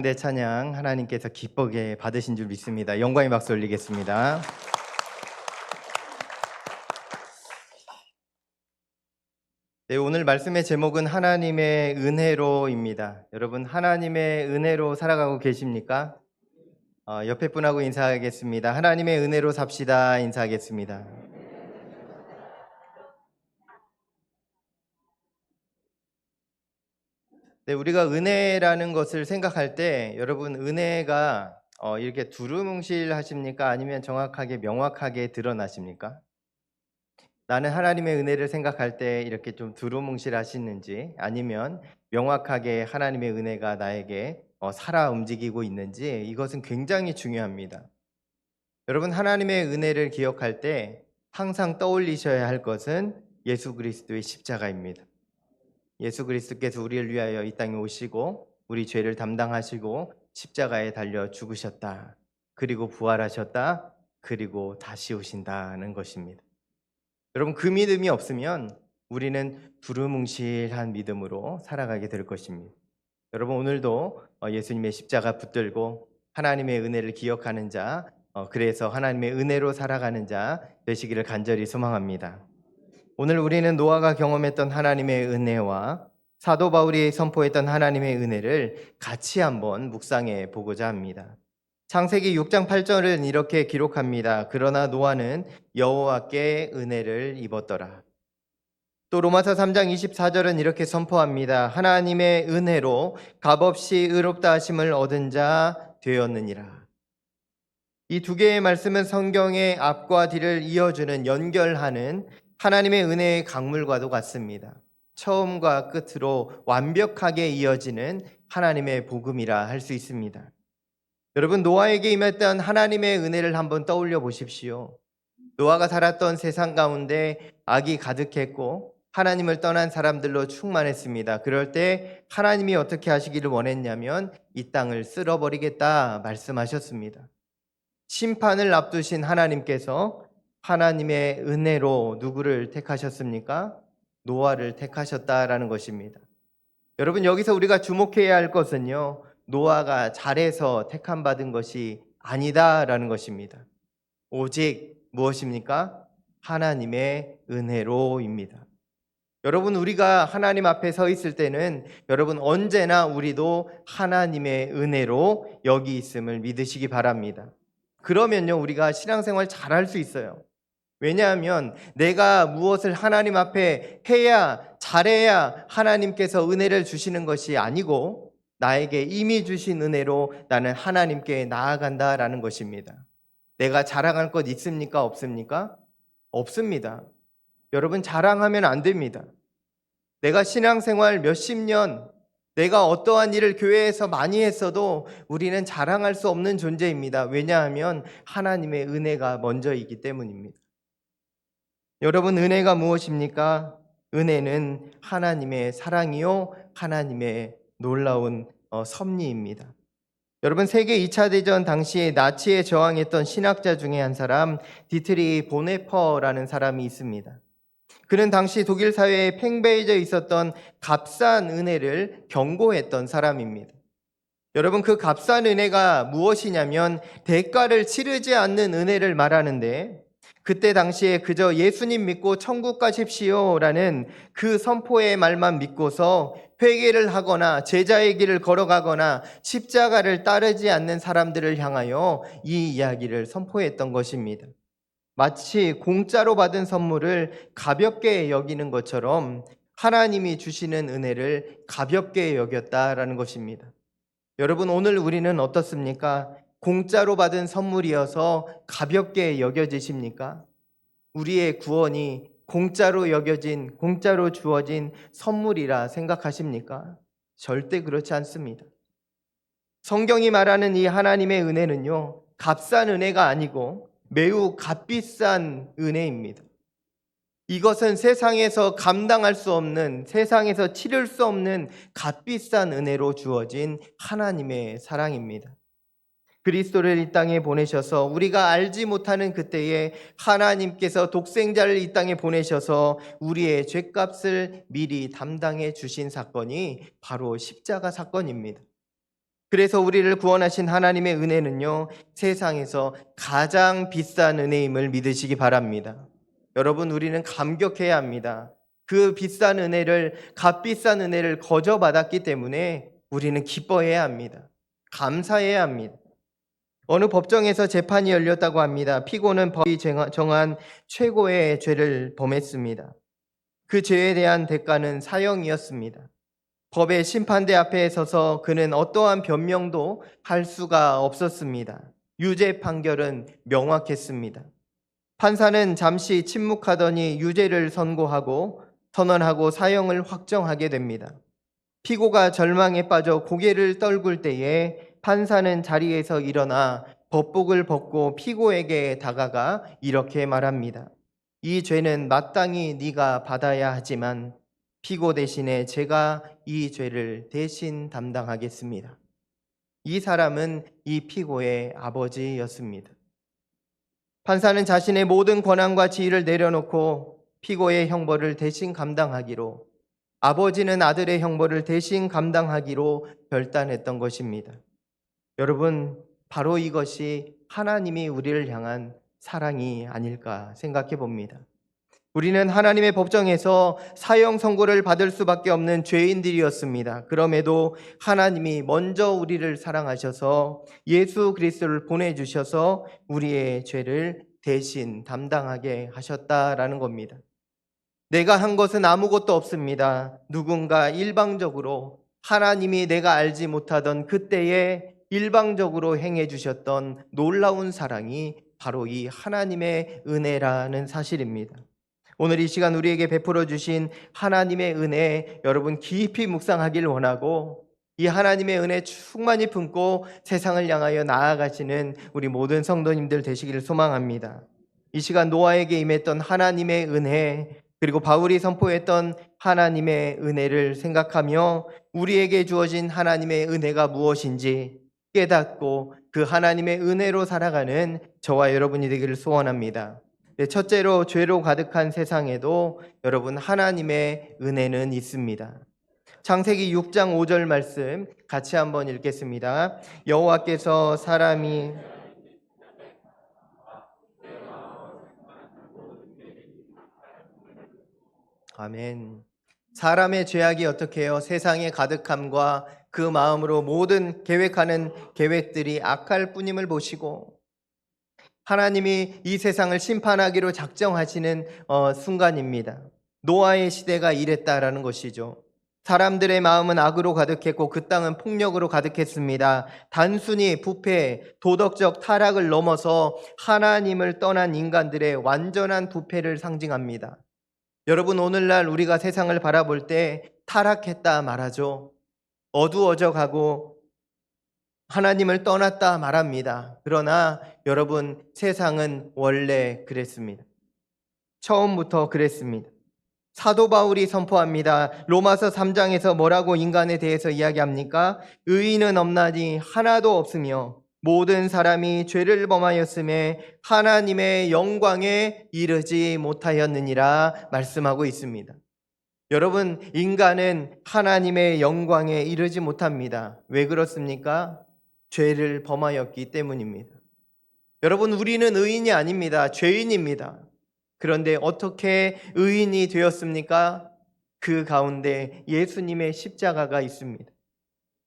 내 찬양 하나님께서 기쁘게 받으신 줄 믿습니다. 영광의 박수 올리겠습니다. 네, 오늘 말씀의 제목은 하나님의 은혜로입니다. 여러분, 하나님의 은혜로 살아가고 계십니까? 옆에 분하고 인사하겠습니다. 하나님의 은혜로 삽시다. 인사하겠습니다. 네, 우리가 은혜라는 것을 생각할 때 여러분 은혜가 이렇게 두루뭉실하십니까? 아니면 정확하게 명확하게 드러나십니까? 나는 하나님의 은혜를 생각할 때 이렇게 좀 두루뭉실하시는지 아니면 명확하게 하나님의 은혜가 나에게 살아 움직이고 있는지 이것은 굉장히 중요합니다. 여러분 하나님의 은혜를 기억할 때 항상 떠올리셔야 할 것은 예수 그리스도의 십자가입니다. 예수 그리스도께서 우리를 위하여 이 땅에 오시고 우리 죄를 담당하시고 십자가에 달려 죽으셨다. 그리고 부활하셨다. 그리고 다시 오신다는 것입니다. 여러분 그 믿음이 없으면 우리는 두루뭉실한 믿음으로 살아가게 될 것입니다. 여러분 오늘도 예수님의 십자가 붙들고 하나님의 은혜를 기억하는 자, 그래서 하나님의 은혜로 살아가는 자 되시기를 간절히 소망합니다. 오늘 우리는 노아가 경험했던 하나님의 은혜와 사도 바울이 선포했던 하나님의 은혜를 같이 한번 묵상해 보고자 합니다. 창세기 6장 8절은 이렇게 기록합니다. 그러나 노아는 여호와께 은혜를 입었더라. 또 로마서 3장 24절은 이렇게 선포합니다. 하나님의 은혜로 값없이 의롭다 하심을 얻은 자 되었느니라. 이 두 개의 말씀은 성경의 앞과 뒤를 이어주는 연결하는 하나님의 은혜의 강물과도 같습니다. 처음과 끝으로 완벽하게 이어지는 하나님의 복음이라 할 수 있습니다. 여러분 노아에게 임했던 하나님의 은혜를 한번 떠올려 보십시오. 노아가 살았던 세상 가운데 악이 가득했고 하나님을 떠난 사람들로 충만했습니다. 그럴 때 하나님이 어떻게 하시기를 원했냐면 이 땅을 쓸어버리겠다 말씀하셨습니다. 심판을 앞두신 하나님께서 하나님의 은혜로 누구를 택하셨습니까? 노아를 택하셨다라는 것입니다. 여러분 여기서 우리가 주목해야 할 것은요. 노아가 잘해서 택함 받은 것이 아니다라는 것입니다. 오직 무엇입니까? 하나님의 은혜로입니다. 여러분 우리가 하나님 앞에 서 있을 때는 여러분 언제나 우리도 하나님의 은혜로 여기 있음을 믿으시기 바랍니다. 그러면요 우리가 신앙생활 잘할 수 있어요. 왜냐하면 내가 무엇을 하나님 앞에 해야 잘해야 하나님께서 은혜를 주시는 것이 아니고 나에게 이미 주신 은혜로 나는 하나님께 나아간다라는 것입니다. 내가 자랑할 것 있습니까? 없습니까? 없습니다. 여러분 자랑하면 안 됩니다. 내가 신앙생활 몇십 년, 내가 어떠한 일을 교회에서 많이 했어도 우리는 자랑할 수 없는 존재입니다. 왜냐하면 하나님의 은혜가 먼저이기 때문입니다. 여러분 은혜가 무엇입니까? 은혜는 하나님의 사랑이요 하나님의 놀라운 섭리입니다. 여러분 세계 2차 대전 당시에 나치에 저항했던 신학자 중에 한 사람 디트리 보네퍼라는 사람이 있습니다. 그는 당시 독일 사회에 팽배해져 있었던 값싼 은혜를 경고했던 사람입니다. 여러분 그 값싼 은혜가 무엇이냐면 대가를 치르지 않는 은혜를 말하는데 그때 당시에 그저 예수님 믿고 천국 가십시오라는 그 선포의 말만 믿고서 회개를 하거나 제자의 길을 걸어가거나 십자가를 따르지 않는 사람들을 향하여 이 이야기를 선포했던 것입니다. 마치 공짜로 받은 선물을 가볍게 여기는 것처럼 하나님이 주시는 은혜를 가볍게 여겼다라는 것입니다. 여러분 오늘 우리는 어떻습니까? 공짜로 받은 선물이어서 가볍게 여겨지십니까? 우리의 구원이 공짜로 주어진 선물이라 생각하십니까? 절대 그렇지 않습니다. 성경이 말하는 이 하나님의 은혜는요, 값싼 은혜가 아니고 매우 값비싼 은혜입니다. 이것은 세상에서 감당할 수 없는, 세상에서 치를 수 없는 값비싼 은혜로 주어진 하나님의 사랑입니다. 그리스도를 이 땅에 보내셔서 우리가 알지 못하는 그때에 하나님께서 독생자를 이 땅에 보내셔서 우리의 죄값을 미리 담당해 주신 사건이 바로 십자가 사건입니다. 그래서 우리를 구원하신 하나님의 은혜는요, 세상에서 가장 비싼 은혜임을 믿으시기 바랍니다. 여러분, 우리는 감격해야 합니다. 그 비싼 은혜를, 값비싼 은혜를 거저 받았기 때문에 우리는 기뻐해야 합니다. 감사해야 합니다. 어느 법정에서 재판이 열렸다고 합니다. 피고는 법이 정한 최고의 죄를 범했습니다. 그 죄에 대한 대가는 사형이었습니다. 법의 심판대 앞에 서서 그는 어떠한 변명도 할 수가 없었습니다. 유죄 판결은 명확했습니다. 판사는 잠시 침묵하더니 유죄를 선언하고 사형을 확정하게 됩니다. 피고가 절망에 빠져 고개를 떨굴 때에 판사는 자리에서 일어나 법복을 벗고 피고에게 다가가 이렇게 말합니다. 이 죄는 마땅히 네가 받아야 하지만 피고 대신에 제가 이 죄를 대신 담당하겠습니다. 이 사람은 이 피고의 아버지였습니다. 판사는 자신의 모든 권한과 지위를 내려놓고 피고의 형벌을 대신 감당하기로, 아버지는 아들의 형벌을 대신 감당하기로 결단했던 것입니다. 여러분, 바로 이것이 하나님이 우리를 향한 사랑이 아닐까 생각해 봅니다. 우리는 하나님의 법정에서 사형 선고를 받을 수밖에 없는 죄인들이었습니다. 그럼에도 하나님이 먼저 우리를 사랑하셔서 예수 그리스도를 보내주셔서 우리의 죄를 대신 담당하게 하셨다라는 겁니다. 내가 한 것은 아무것도 없습니다. 누군가 일방적으로 하나님이 내가 알지 못하던 그때에 일방적으로 행해 주셨던 놀라운 사랑이 바로 이 하나님의 은혜라는 사실입니다. 오늘 이 시간 우리에게 베풀어 주신 하나님의 은혜, 여러분 깊이 묵상하길 원하고, 이 하나님의 은혜 충만히 품고 세상을 향하여 나아가시는 우리 모든 성도님들 되시기를 소망합니다. 이 시간 노아에게 임했던 하나님의 은혜, 그리고 바울이 선포했던 하나님의 은혜를 생각하며 우리에게 주어진 하나님의 은혜가 무엇인지 깨닫고 그 하나님의 은혜로 살아가는 저와 여러분이 되기를 소원합니다. 첫째로, 죄로 가득한 세상에도 여러분 하나님의 은혜는 있습니다. 창세기 6장 5절 말씀 같이 한번 읽겠습니다. 여호와께서 사람이 아멘. 사람의 죄악이 어떻게 해요? 세상의 가득함과 그 마음으로 모든 계획하는 계획들이 악할 뿐임을 보시고, 하나님이 이 세상을 심판하기로 작정하시는 순간입니다. 노아의 시대가 이랬다라는 것이죠. 사람들의 마음은 악으로 가득했고 그 땅은 폭력으로 가득했습니다. 단순히 부패, 도덕적 타락을 넘어서 하나님을 떠난 인간들의 완전한 부패를 상징합니다. 여러분, 오늘날 우리가 세상을 바라볼 때 타락했다 말하죠. 어두워져 가고 하나님을 떠났다 말합니다. 그러나 여러분, 세상은 원래 그랬습니다. 처음부터 그랬습니다. 사도 바울이 선포합니다. 로마서 3장에서 뭐라고 인간에 대해서 이야기합니까? 의인은 없나니 하나도 없으며 모든 사람이 죄를 범하였음에 하나님의 영광에 이르지 못하였느니라 말씀하고 있습니다. 여러분, 인간은 하나님의 영광에 이르지 못합니다. 왜 그렇습니까? 죄를 범하였기 때문입니다. 여러분, 우리는 의인이 아닙니다. 죄인입니다. 그런데 어떻게 의인이 되었습니까? 그 가운데 예수님의 십자가가 있습니다.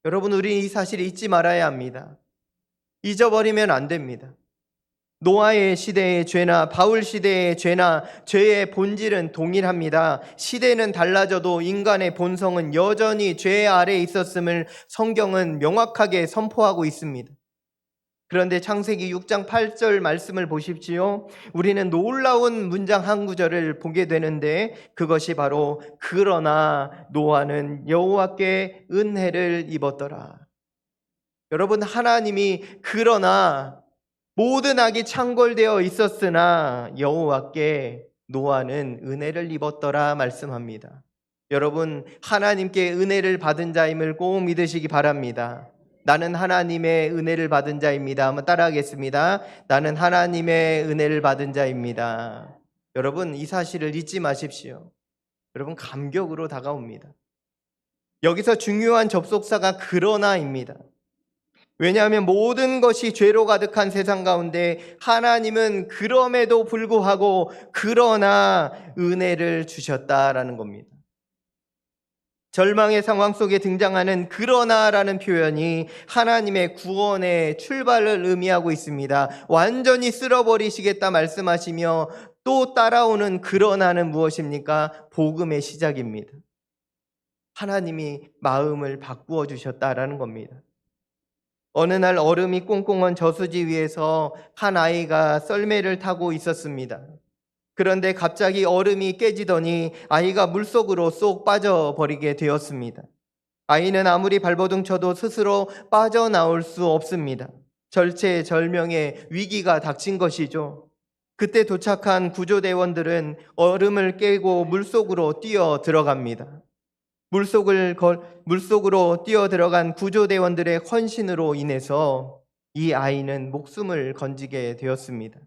여러분, 우리 이 사실을 잊지 말아야 합니다. 잊어버리면 안 됩니다. 노아의 시대의 죄나 바울 시대의 죄나 죄의 본질은 동일합니다. 시대는 달라져도 인간의 본성은 여전히 죄 아래에 있었음을 성경은 명확하게 선포하고 있습니다. 그런데 창세기 6장 8절 말씀을 보십시오. 우리는 놀라운 문장 한 구절을 보게 되는데, 그것이 바로 그러나 노아는 여호와께 은혜를 입었더라. 여러분, 하나님이 그러나 모든 악이 창궐되어 있었으나 여호와께 노아는 은혜를 입었더라 말씀합니다. 여러분, 하나님께 은혜를 받은 자임을 꼭 믿으시기 바랍니다. 나는 하나님의 은혜를 받은 자입니다. 한번 따라하겠습니다. 나는 하나님의 은혜를 받은 자입니다. 여러분, 이 사실을 잊지 마십시오. 여러분, 감격으로 다가옵니다. 여기서 중요한 접속사가 그러나입니다. 왜냐하면 모든 것이 죄로 가득한 세상 가운데 하나님은 그럼에도 불구하고 그러나 은혜를 주셨다라는 겁니다. 절망의 상황 속에 등장하는 그러나라는 표현이 하나님의 구원의 출발을 의미하고 있습니다. 완전히 쓸어버리시겠다 말씀하시며 또 따라오는 그러나는 무엇입니까? 복음의 시작입니다. 하나님이 마음을 바꾸어 주셨다라는 겁니다. 어느 날 얼음이 꽁꽁한 저수지 위에서 한 아이가 썰매를 타고 있었습니다. 그런데 갑자기 얼음이 깨지더니 아이가 물속으로 쏙 빠져버리게 되었습니다. 아이는 아무리 발버둥 쳐도 스스로 빠져나올 수 없습니다. 절체절명의 위기가 닥친 것이죠. 그때 도착한 구조대원들은 얼음을 깨고 물속으로 뛰어 들어갑니다. 물속으로 뛰어 들어간 구조대원들의 헌신으로 인해서 이 아이는 목숨을 건지게 되었습니다.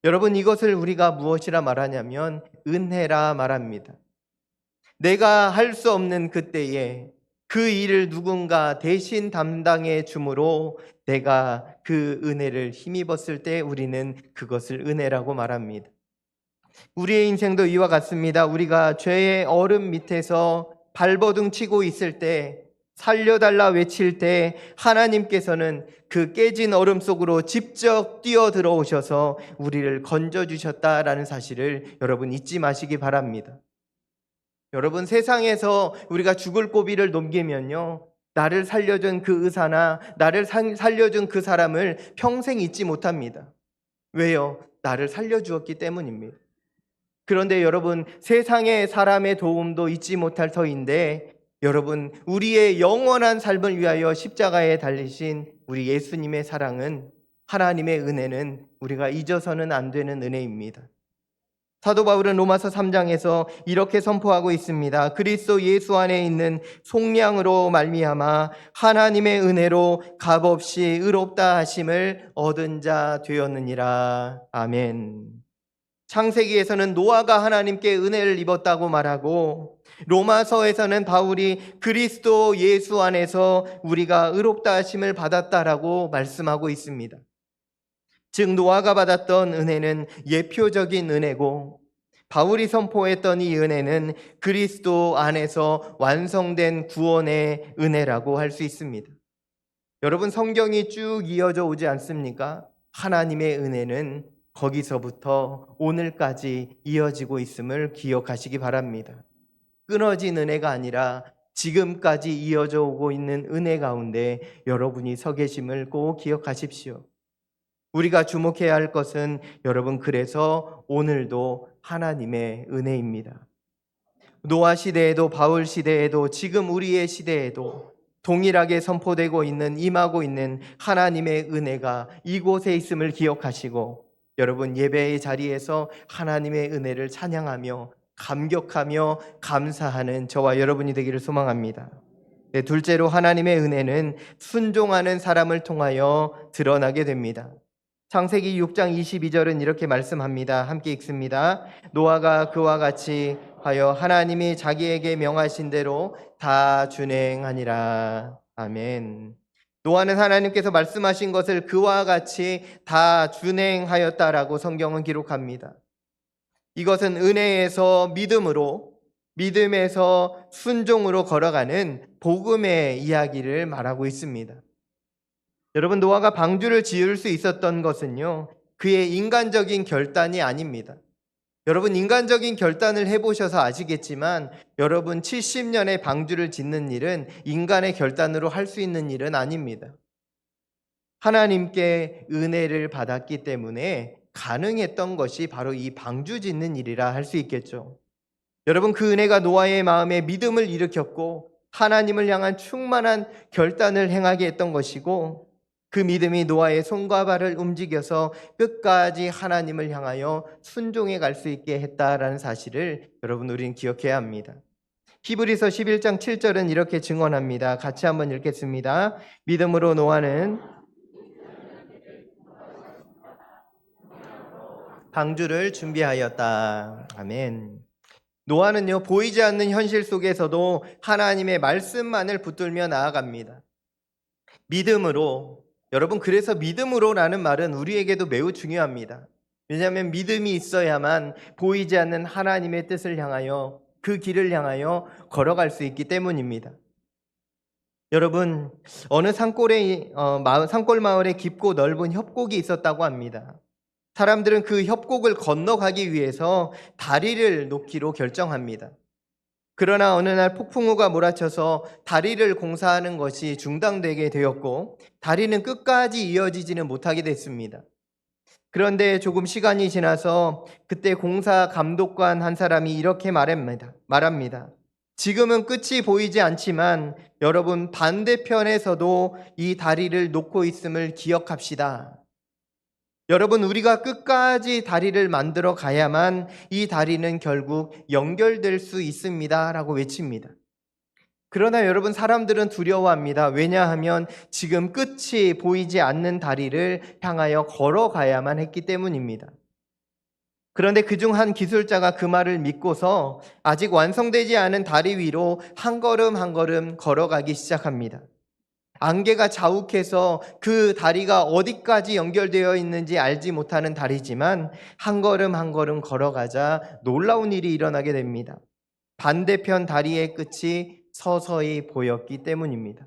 여러분, 이것을 우리가 무엇이라 말하냐면 은혜라 말합니다. 내가 할 수 없는 그때에 그 일을 누군가 대신 담당해 주므로 내가 그 은혜를 힘입었을 때 우리는 그것을 은혜라고 말합니다. 우리의 인생도 이와 같습니다. 우리가 죄의 얼음 밑에서 발버둥 치고 있을 때, 살려달라 외칠 때 하나님께서는 그 깨진 얼음 속으로 직접 뛰어 들어오셔서 우리를 건져주셨다라는 사실을 여러분 잊지 마시기 바랍니다. 여러분, 세상에서 우리가 죽을 고비를 넘기면요, 나를 살려준 그 의사나 나를 살려준 그 사람을 평생 잊지 못합니다. 왜요? 나를 살려주었기 때문입니다. 그런데 여러분, 세상의 사람의 도움도 잊지 못할 터인데, 여러분, 우리의 영원한 삶을 위하여 십자가에 달리신 우리 예수님의 사랑은, 하나님의 은혜는 우리가 잊어서는 안 되는 은혜입니다. 사도 바울은 로마서 3장에서 이렇게 선포하고 있습니다. 그리스도 예수 안에 있는 속량으로 말미암아 하나님의 은혜로 값없이 의롭다 하심을 얻은 자 되었느니라. 아멘. 창세기에서는 노아가 하나님께 은혜를 입었다고 말하고, 로마서에서는 바울이 그리스도 예수 안에서 우리가 의롭다 하심을 받았다라고 말씀하고 있습니다. 즉 노아가 받았던 은혜는 예표적인 은혜고, 바울이 선포했던 이 은혜는 그리스도 안에서 완성된 구원의 은혜라고 할 수 있습니다. 여러분, 성경이 쭉 이어져 오지 않습니까? 하나님의 은혜는 거기서부터 오늘까지 이어지고 있음을 기억하시기 바랍니다. 끊어진 은혜가 아니라 지금까지 이어져 오고 있는 은혜 가운데 여러분이 서 계심을 꼭 기억하십시오. 우리가 주목해야 할 것은 여러분, 그래서 오늘도 하나님의 은혜입니다. 노아 시대에도 바울 시대에도 지금 우리의 시대에도 동일하게 선포되고 있는, 임하고 있는 하나님의 은혜가 이곳에 있음을 기억하시고, 여러분, 예배의 자리에서 하나님의 은혜를 찬양하며 감격하며 감사하는 저와 여러분이 되기를 소망합니다. 네, 둘째로 하나님의 은혜는 순종하는 사람을 통하여 드러나게 됩니다. 창세기 6장 22절은 이렇게 말씀합니다. 함께 읽습니다. 노아가 그와 같이 하여 하나님이 자기에게 명하신 대로 다 준행하니라. 아멘. 노아는 하나님께서 말씀하신 것을 그와 같이 다 준행하였다라고 성경은 기록합니다. 이것은 은혜에서 믿음으로, 믿음에서 순종으로 걸어가는 복음의 이야기를 말하고 있습니다. 여러분, 노아가 방주를 지을 수 있었던 것은요, 그의 인간적인 결단이 아닙니다. 여러분, 인간적인 결단을 해보셔서 아시겠지만, 여러분, 70년의 방주를 짓는 일은 인간의 결단으로 할 수 있는 일은 아닙니다. 하나님께 은혜를 받았기 때문에 가능했던 것이 바로 이 방주 짓는 일이라 할 수 있겠죠. 여러분, 그 은혜가 노아의 마음에 믿음을 일으켰고 하나님을 향한 충만한 결단을 행하게 했던 것이고, 그 믿음이 노아의 손과 발을 움직여서 끝까지 하나님을 향하여 순종해 갈 수 있게 했다라는 사실을 여러분, 우리는 기억해야 합니다. 히브리서 11장 7절은 이렇게 증언합니다. 같이 한번 읽겠습니다. 믿음으로 노아는 방주를 준비하였다. 아멘. 노아는요, 보이지 않는 현실 속에서도 하나님의 말씀만을 붙들며 나아갑니다. 믿음으로, 여러분, 그래서 믿음으로라는 말은 우리에게도 매우 중요합니다. 왜냐하면 믿음이 있어야만 보이지 않는 하나님의 뜻을 향하여, 그 길을 향하여 걸어갈 수 있기 때문입니다. 여러분, 어느 산골 마을에 깊고 넓은 협곡이 있었다고 합니다. 사람들은 그 협곡을 건너가기 위해서 다리를 놓기로 결정합니다. 그러나 어느 날 폭풍우가 몰아쳐서 다리를 공사하는 것이 중단되게 되었고, 다리는 끝까지 이어지지는 못하게 됐습니다. 그런데 조금 시간이 지나서 그때 공사 감독관 한 사람이 이렇게 말합니다. 지금은 끝이 보이지 않지만 여러분, 반대편에서도 이 다리를 놓고 있음을 기억합시다. 여러분, 우리가 끝까지 다리를 만들어 가야만 이 다리는 결국 연결될 수 있습니다 라고 외칩니다. 그러나 여러분, 사람들은 두려워합니다. 왜냐하면 지금 끝이 보이지 않는 다리를 향하여 걸어가야만 했기 때문입니다. 그런데 그중 한 기술자가 그 말을 믿고서 아직 완성되지 않은 다리 위로 한 걸음 한 걸음 걸어가기 시작합니다. 안개가 자욱해서 그 다리가 어디까지 연결되어 있는지 알지 못하는 다리지만 한 걸음 한 걸음 걸어가자 놀라운 일이 일어나게 됩니다. 반대편 다리의 끝이 서서히 보였기 때문입니다.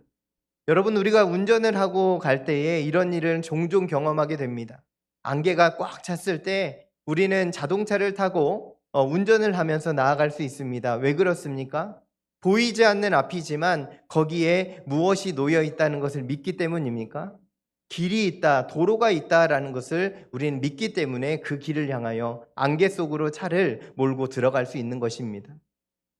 여러분, 우리가 운전을 하고 갈 때에 이런 일을 종종 경험하게 됩니다. 안개가 꽉 찼을 때 우리는 자동차를 타고 운전을 하면서 나아갈 수 있습니다. 왜 그렇습니까? 보이지 않는 앞이지만 거기에 무엇이 놓여 있다는 것을 믿기 때문입니까? 길이 있다, 도로가 있다라는 것을 우리는 믿기 때문에 그 길을 향하여 안개 속으로 차를 몰고 들어갈 수 있는 것입니다.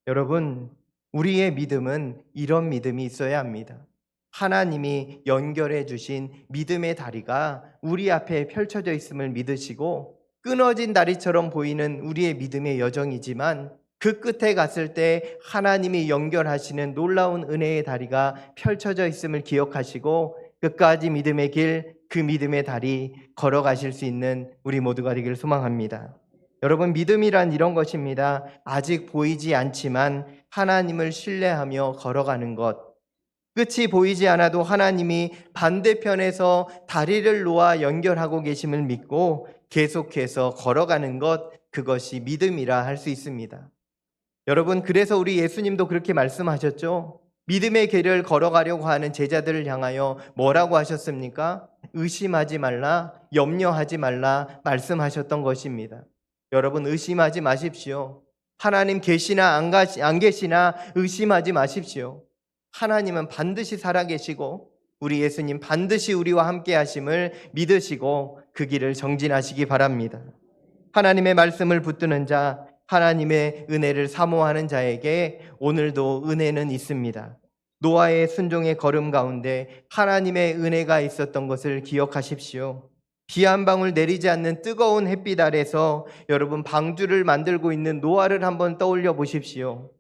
여러분, 우리의 믿음은 이런 믿음이 있어야 합니다. 하나님이 연결해 주신 믿음의 다리가 우리 앞에 펼쳐져 있음을 믿으시고, 끊어진 다리처럼 보이는 우리의 믿음의 여정이지만 그 끝에 갔을 때 하나님이 연결하시는 놀라운 은혜의 다리가 펼쳐져 있음을 기억하시고 끝까지 믿음의 길, 그 믿음의 다리 걸어가실 수 있는 우리 모두가 되기를 소망합니다. 여러분, 믿음이란 이런 것입니다. 아직 보이지 않지만 하나님을 신뢰하며 걸어가는 것. 끝이 보이지 않아도 하나님이 반대편에서 다리를 놓아 연결하고 계심을 믿고 계속해서 걸어가는 것, 그것이 믿음이라 할 수 있습니다. 여러분, 그래서 우리 예수님도 그렇게 말씀하셨죠? 믿음의 길을 걸어가려고 하는 제자들을 향하여 뭐라고 하셨습니까? 의심하지 말라, 염려하지 말라 말씀하셨던 것입니다. 여러분, 의심하지 마십시오. 하나님 계시나 안 계시나 의심하지 마십시오. 하나님은 반드시 살아계시고 우리 예수님 반드시 우리와 함께 하심을 믿으시고 그 길을 정진하시기 바랍니다. 하나님의 말씀을 붙드는 자, 하나님의 은혜를 사모하는 자에게 오늘도 은혜는 있습니다. 노아의 순종의 걸음 가운데 하나님의 은혜가 있었던 것을 기억하십시오. 비 한 방울 내리지 않는 뜨거운 햇빛 아래서 여러분, 방주를 만들고 있는 노아를 한번 떠올려 보십시오.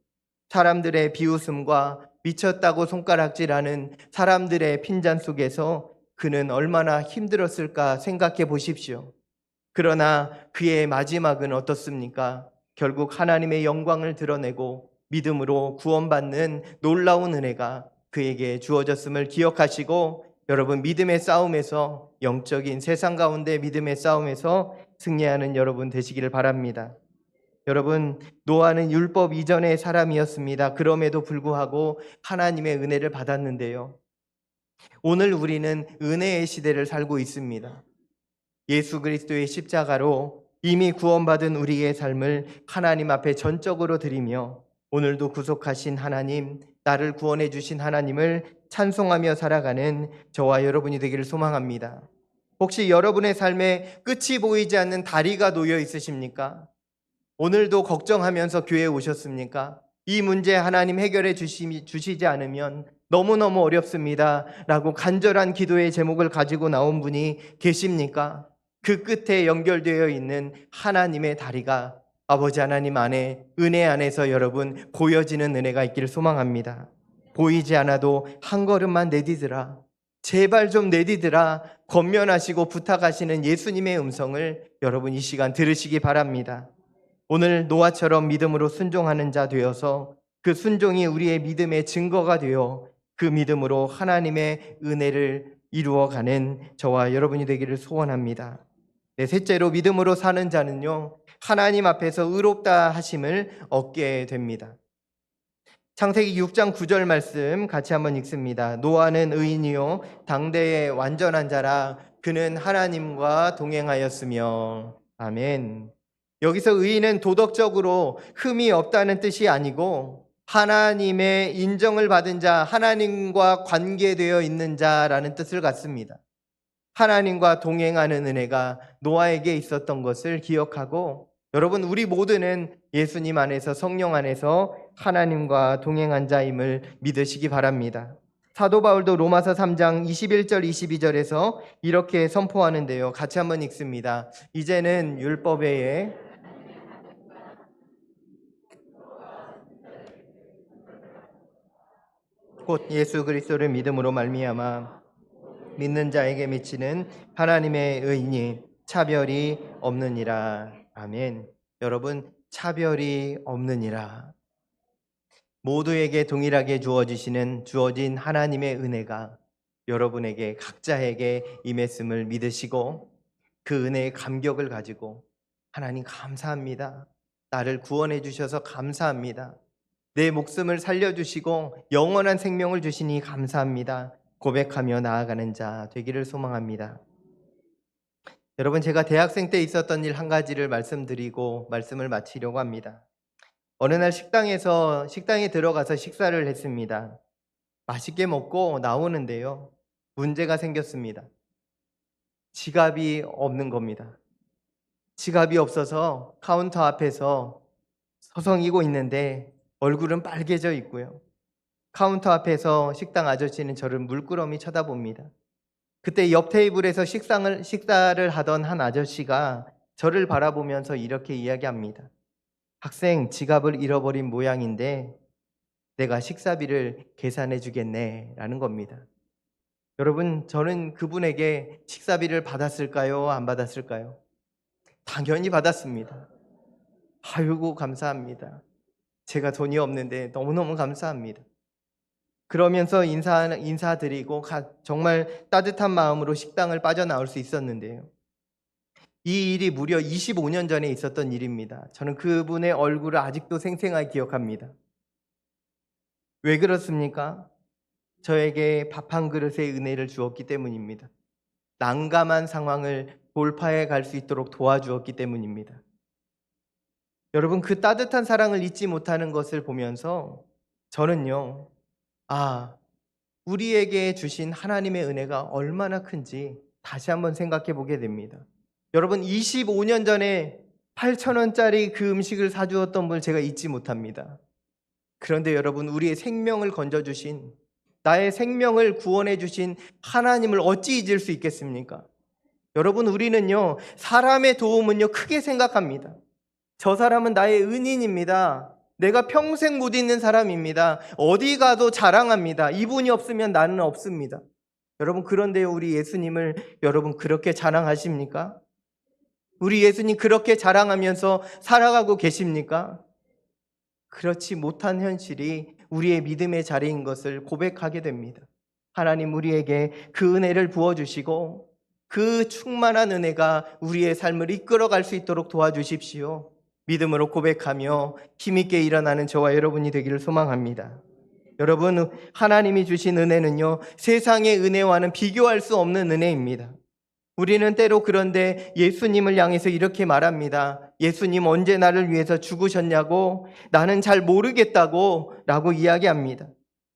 사람들의 비웃음과 미쳤다고 손가락질하는 사람들의 핀잔 속에서 그는 얼마나 힘들었을까 생각해 보십시오. 그러나 그의 마지막은 어떻습니까? 결국 하나님의 영광을 드러내고 믿음으로 구원받는 놀라운 은혜가 그에게 주어졌음을 기억하시고, 여러분, 믿음의 싸움에서, 영적인 세상 가운데 믿음의 싸움에서 승리하는 여러분 되시기를 바랍니다. 여러분, 노아는 율법 이전의 사람이었습니다. 그럼에도 불구하고 하나님의 은혜를 받았는데요, 오늘 우리는 은혜의 시대를 살고 있습니다. 예수 그리스도의 십자가로 이미 구원받은 우리의 삶을 하나님 앞에 전적으로 드리며 오늘도 구속하신 하나님, 나를 구원해 주신 하나님을 찬송하며 살아가는 저와 여러분이 되기를 소망합니다. 혹시 여러분의 삶에 끝이 보이지 않는 다리가 놓여 있으십니까? 오늘도 걱정하면서 교회에 오셨습니까? 이 문제 하나님 해결해 주시지 않으면 너무너무 어렵습니다 라고 간절한 기도의 제목을 가지고 나온 분이 계십니까? 그 끝에 연결되어 있는 하나님의 다리가 아버지 하나님 안에, 은혜 안에서 여러분 보여지는 은혜가 있기를 소망합니다. 보이지 않아도 한 걸음만 내디드라, 제발 좀 내디드라 권면하시고 부탁하시는 예수님의 음성을 여러분 이 시간 들으시기 바랍니다. 오늘 노아처럼 믿음으로 순종하는 자 되어서 그 순종이 우리의 믿음의 증거가 되어 그 믿음으로 하나님의 은혜를 이루어가는 저와 여러분이 되기를 소원합니다. 네, 셋째로 믿음으로 사는 자는요, 하나님 앞에서 의롭다 하심을 얻게 됩니다. 창세기 6장 9절 말씀 같이 한번 읽습니다. 노아는 의인이요 당대의 완전한 자라 그는 하나님과 동행하였으며. 아멘. 여기서 의인은 도덕적으로 흠이 없다는 뜻이 아니고 하나님의 인정을 받은 자, 하나님과 관계되어 있는 자라는 뜻을 갖습니다. 하나님과 동행하는 은혜가 노아에게 있었던 것을 기억하고, 여러분, 우리 모두는 예수님 안에서, 성령 안에서 하나님과 동행한 자임을 믿으시기 바랍니다. 사도 바울도 로마서 3장 21절 22절에서 이렇게 선포하는데요, 같이 한번 읽습니다. 이제는 율법 외에 곧 예수 그리스도를 믿음으로 말미암아 믿는 자에게 미치는 하나님의 의인이 차별이 없느니라. 아멘. 여러분, 차별이 없느니라. 모두에게 동일하게 주어진 하나님의 은혜가 여러분에게 각자에게 임했음을 믿으시고, 그 은혜의 감격을 가지고 하나님 감사합니다. 나를 구원해 주셔서 감사합니다. 내 목숨을 살려주시고 영원한 생명을 주시니 감사합니다. 고백하며 나아가는 자 되기를 소망합니다. 여러분, 제가 대학생 때 있었던 일 한 가지를 말씀드리고 말씀을 마치려고 합니다. 어느 날 식당에 들어가서 식사를 했습니다. 맛있게 먹고 나오는데요, 문제가 생겼습니다. 지갑이 없는 겁니다. 지갑이 없어서 카운터 앞에서 서성이고 있는데 얼굴은 빨개져 있고요. 카운터 앞에서 식당 아저씨는 저를 물끄러미 쳐다봅니다. 그때 옆 테이블에서 식사를 하던 한 아저씨가 저를 바라보면서 이렇게 이야기합니다. 학생, 지갑을 잃어버린 모양인데 내가 식사비를 계산해 주겠네 라는 겁니다. 여러분, 저는 그분에게 식사비를 받았을까요? 안 받았을까요? 당연히 받았습니다. 아이고, 감사합니다. 제가 돈이 없는데 너무너무 감사합니다. 그러면서 인사드리고 정말 따뜻한 마음으로 식당을 빠져나올 수 있었는데요, 이 일이 무려 25년 전에 있었던 일입니다. 저는 그분의 얼굴을 아직도 생생하게 기억합니다. 왜 그렇습니까? 저에게 밥 한 그릇의 은혜를 주었기 때문입니다. 난감한 상황을 돌파해 갈 수 있도록 도와주었기 때문입니다. 여러분, 그 따뜻한 사랑을 잊지 못하는 것을 보면서 저는요, 우리에게 주신 하나님의 은혜가 얼마나 큰지 다시 한번 생각해 보게 됩니다. 여러분, 25년 전에 8,000원짜리 그 음식을 사주었던 분을 제가 잊지 못합니다. 그런데 여러분, 우리의 생명을 건져주신, 나의 생명을 구원해 주신 하나님을 어찌 잊을 수 있겠습니까? 여러분, 우리는요, 사람의 도움은요, 크게 생각합니다. 저 사람은 나의 은인입니다. 내가 평생 못 잊는 사람입니다. 어디 가도 자랑합니다. 이분이 없으면 나는 없습니다. 여러분, 그런데요, 우리 예수님을 여러분 그렇게 자랑하십니까? 우리 예수님 그렇게 자랑하면서 살아가고 계십니까? 그렇지 못한 현실이 우리의 믿음의 자리인 것을 고백하게 됩니다. 하나님, 우리에게 그 은혜를 부어주시고 그 충만한 은혜가 우리의 삶을 이끌어갈 수 있도록 도와주십시오. 믿음으로 고백하며 힘있게 일어나는 저와 여러분이 되기를 소망합니다. 여러분, 하나님이 주신 은혜는요, 세상의 은혜와는 비교할 수 없는 은혜입니다. 우리는 때로 그런데 예수님을 향해서 이렇게 말합니다. 예수님, 언제 나를 위해서 죽으셨냐고, 나는 잘 모르겠다고 라고 이야기합니다.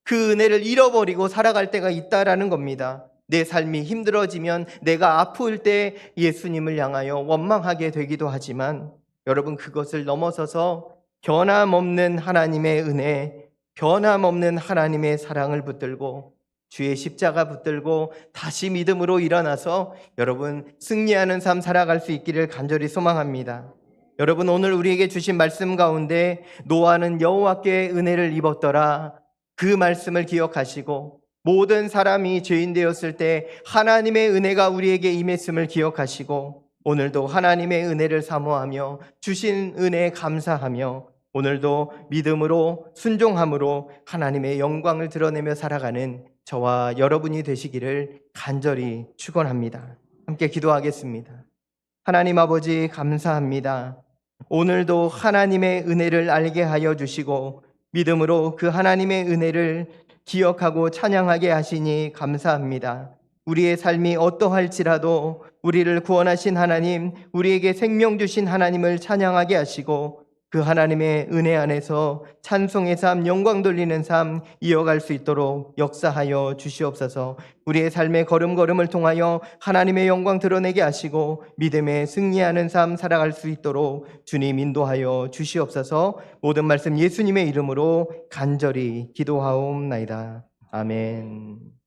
그 은혜를 잃어버리고 살아갈 때가 있다라는 겁니다. 내 삶이 힘들어지면, 내가 아플 때 예수님을 향하여 원망하게 되기도 하지만, 여러분, 그것을 넘어서서 변함없는 하나님의 은혜, 변함없는 하나님의 사랑을 붙들고 주의 십자가 붙들고 다시 믿음으로 일어나서 여러분 승리하는 삶 살아갈 수 있기를 간절히 소망합니다. 여러분, 오늘 우리에게 주신 말씀 가운데 노아는 여호와께 은혜를 입었더라, 그 말씀을 기억하시고 모든 사람이 죄인 되었을 때 하나님의 은혜가 우리에게 임했음을 기억하시고 오늘도 하나님의 은혜를 사모하며 주신 은혜에 감사하며 오늘도 믿음으로 순종함으로 하나님의 영광을 드러내며 살아가는 저와 여러분이 되시기를 간절히 축원합니다. 함께 기도하겠습니다. 하나님 아버지 감사합니다. 오늘도 하나님의 은혜를 알게 하여 주시고 믿음으로 그 하나님의 은혜를 기억하고 찬양하게 하시니 감사합니다. 우리의 삶이 어떠할지라도 우리를 구원하신 하나님, 우리에게 생명 주신 하나님을 찬양하게 하시고 그 하나님의 은혜 안에서 찬송의 삶, 영광 돌리는 삶 이어갈 수 있도록 역사하여 주시옵소서. 우리의 삶의 걸음걸음을 통하여 하나님의 영광 드러내게 하시고 믿음에 승리하는 삶 살아갈 수 있도록 주님 인도하여 주시옵소서. 모든 말씀 예수님의 이름으로 간절히 기도하옵나이다. 아멘.